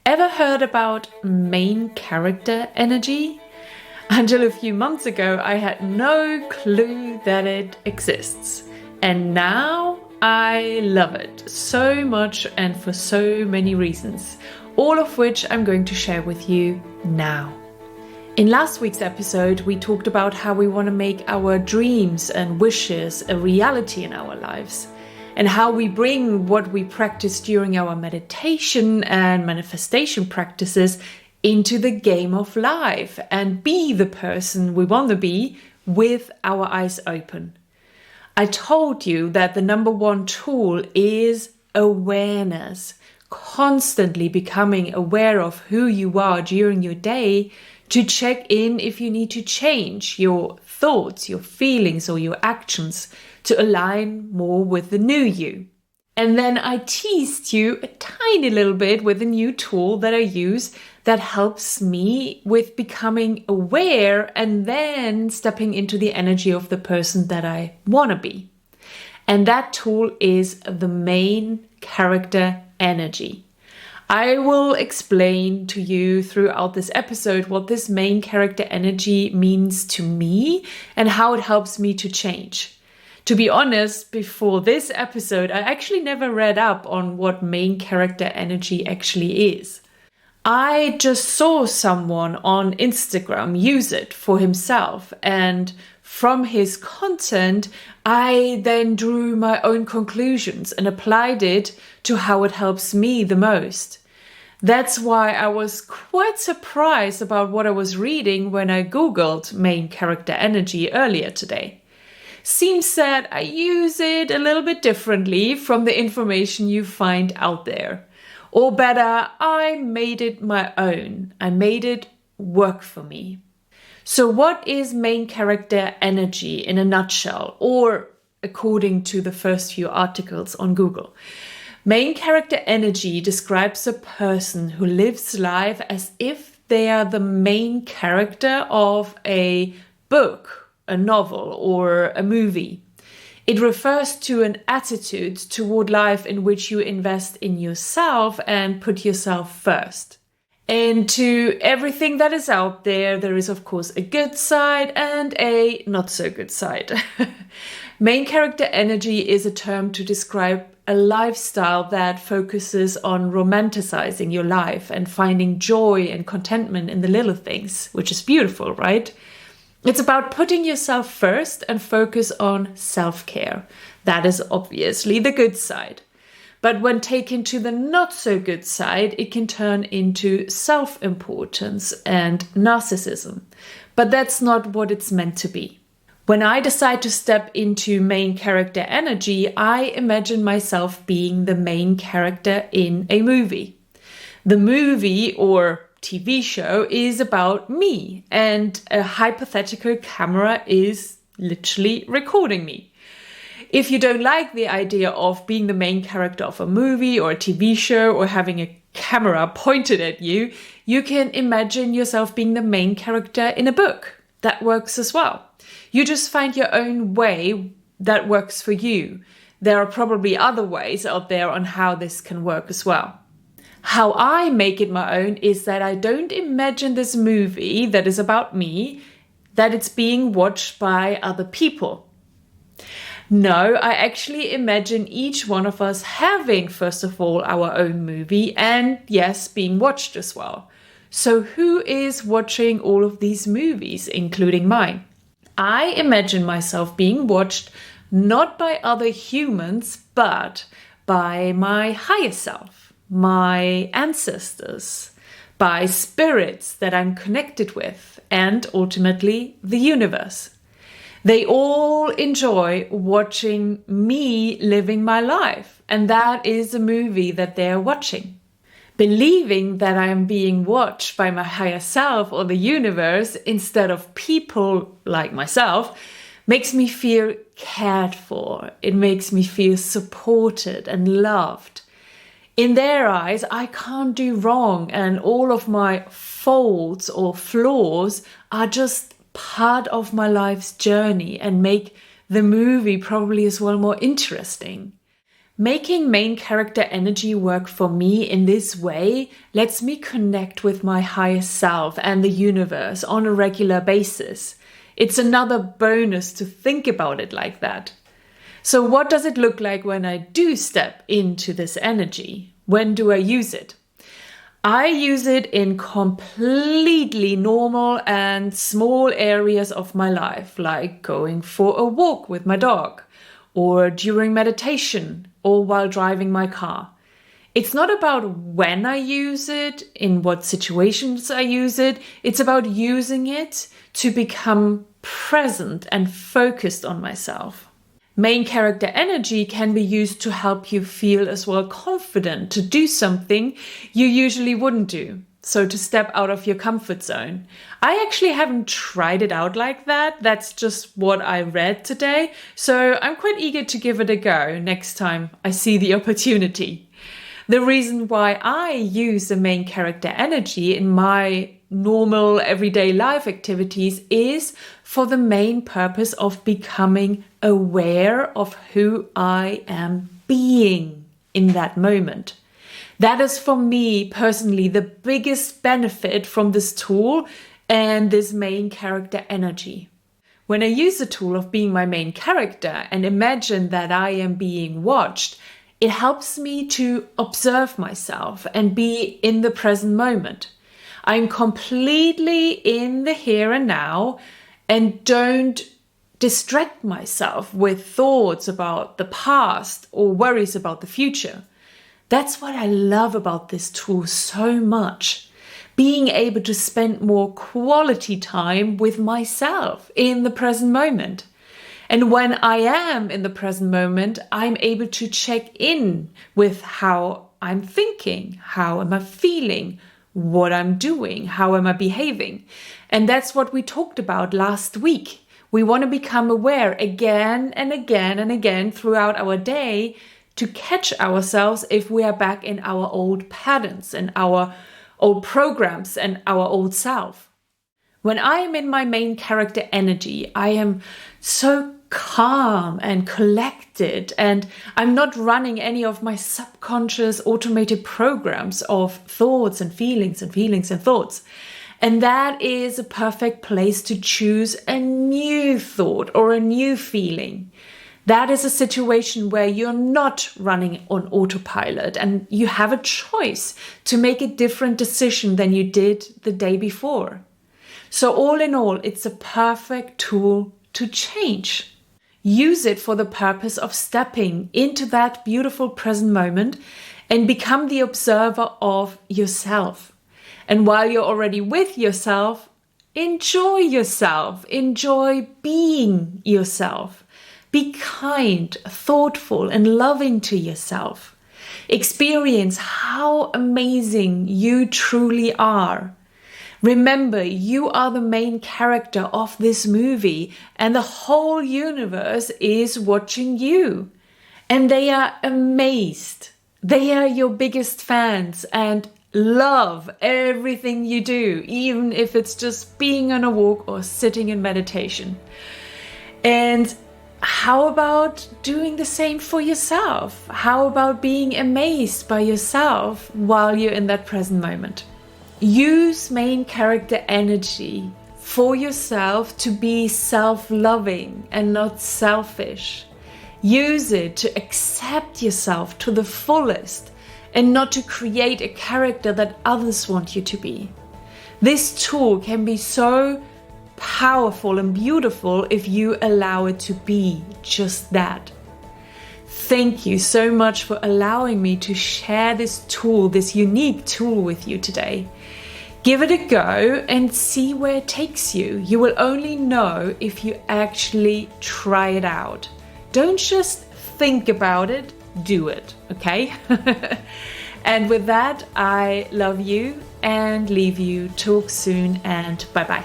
Ever heard about main character energy? Until a few months ago, I had no clue that it exists. And now I love it so much and for so many reasons, all of which I'm going to share with you now. In last week's episode, we talked about how we want to make our dreams and wishes a reality in our lives, and how we bring what we practice during our meditation and manifestation practices into the game of life and be the person we want to be with our eyes open. I told you that the number one tool is awareness, constantly becoming aware of who you are during your day to check in if you need to change your thoughts, your feelings, or your actions to align more with the new you. And then I teased you a tiny little bit with a new tool that I use that helps me with becoming aware and then stepping into the energy of the person that I want to be. And that tool is the main character energy. I will explain to you throughout this episode what this main character energy means to me and how it helps me to change. To be honest, before this episode, I actually never read up on what main character energy actually is. I just saw someone on Instagram use it for himself, and from his content, I then drew my own conclusions and applied it to how it helps me the most. That's why I was quite surprised about what I was reading when I Googled main character energy earlier today. Seems that I use it a little bit differently from the information you find out there. Or better, I made it my own. I made it work for me. So what is main character energy in a nutshell, or according to the first few articles on Google? Main character energy describes a person who lives life as if they are the main character of a book, a novel, or a movie. It refers to an attitude toward life in which you invest in yourself and put yourself first. And to everything that is out there, there is of course a good side and a not so good side. Main character energy is a term to describe a lifestyle that focuses on romanticizing your life and finding joy and contentment in the little things, which is beautiful, right? It's about putting yourself first and focus on self-care. That is obviously the good side. But when taken to the not so good side, it can turn into self-importance and narcissism. But that's not what it's meant to be. When I decide to step into main character energy, I imagine myself being the main character in a movie. The movie or TV show is about me, and a hypothetical camera is literally recording me. If you don't like the idea of being the main character of a movie or a TV show or having a camera pointed at you, you can imagine yourself being the main character in a book. That works as well. You just find your own way that works for you. There are probably other ways out there on how this can work as well. How I make it my own is that I don't imagine this movie that is about me, that it's being watched by other people. No, I actually imagine each one of us having, first of all, our own movie and, yes, being watched as well. So who is watching all of these movies, including mine? I imagine myself being watched not by other humans, but by my higher self, my ancestors, by spirits that I'm connected with, and ultimately the universe. They all enjoy watching me living my life, and that is a movie that they're watching. Believing that I am being watched by my higher self or the universe instead of people like myself makes me feel cared for. It makes me feel supported and loved. In their eyes, I can't do wrong, and all of my faults or flaws are just part of my life's journey and make the movie probably as well more interesting. Making main character energy work for me in this way lets me connect with my higher self and the universe on a regular basis. It's another bonus to think about it like that. So what does it look like when I do step into this energy? When do I use it? I use it in completely normal and small areas of my life, like going for a walk with my dog, or during meditation, or while driving my car. It's not about when I use it, in what situations I use it. It's about using it to become present and focused on myself. Main character energy can be used to help you feel as well confident to do something you usually wouldn't do. So to step out of your comfort zone. I actually haven't tried it out like that. That's just what I read today. So I'm quite eager to give it a go next time I see the opportunity. The reason why I use the main character energy in my normal everyday life activities is for the main purpose of becoming aware of who I am being in that moment. That is for me personally the biggest benefit from this tool and this main character energy. When I use the tool of being my main character and imagine that I am being watched, it helps me to observe myself and be in the present moment. I'm completely in the here and now and don't distract myself with thoughts about the past or worries about the future. That's what I love about this tool so much. Being able to spend more quality time with myself in the present moment. And when I am in the present moment, I'm able to check in with how I'm thinking, how am I feeling, what I'm doing, how am I behaving. And that's what we talked about last week. We want to become aware again and again and again throughout our day to catch ourselves if we are back in our old patterns and our old programs and our old self. When I am in my main character energy, I am so calm and collected, and I'm not running any of my subconscious automated programs of thoughts and feelings and feelings and thoughts. And that is a perfect place to choose a new thought or a new feeling. That is a situation where you're not running on autopilot and you have a choice to make a different decision than you did the day before. So all in all, it's a perfect tool to change. Use it for the purpose of stepping into that beautiful present moment and become the observer of yourself. And while you're already with yourself, enjoy being yourself. Be kind, thoughtful, and loving to yourself. Experience how amazing you truly are. Remember, you are the main character of this movie, and the whole universe is watching you. And they are amazed. They are your biggest fans and love everything you do, even if it's just being on a walk or sitting in meditation. And how about doing the same for yourself? How about being amazed by yourself while you're in that present moment? Use main character energy for yourself to be self-loving and not selfish. Use it to accept yourself to the fullest and not to create a character that others want you to be. This tool can be so powerful and beautiful if you allow it to be just that. Thank you so much for allowing me to share this tool, this unique tool with you today. Give it a go and see where it takes you. You will only know if you actually try it out. Don't just think about it, do it, okay? And with that, I love you and leave you. Talk soon and bye-bye.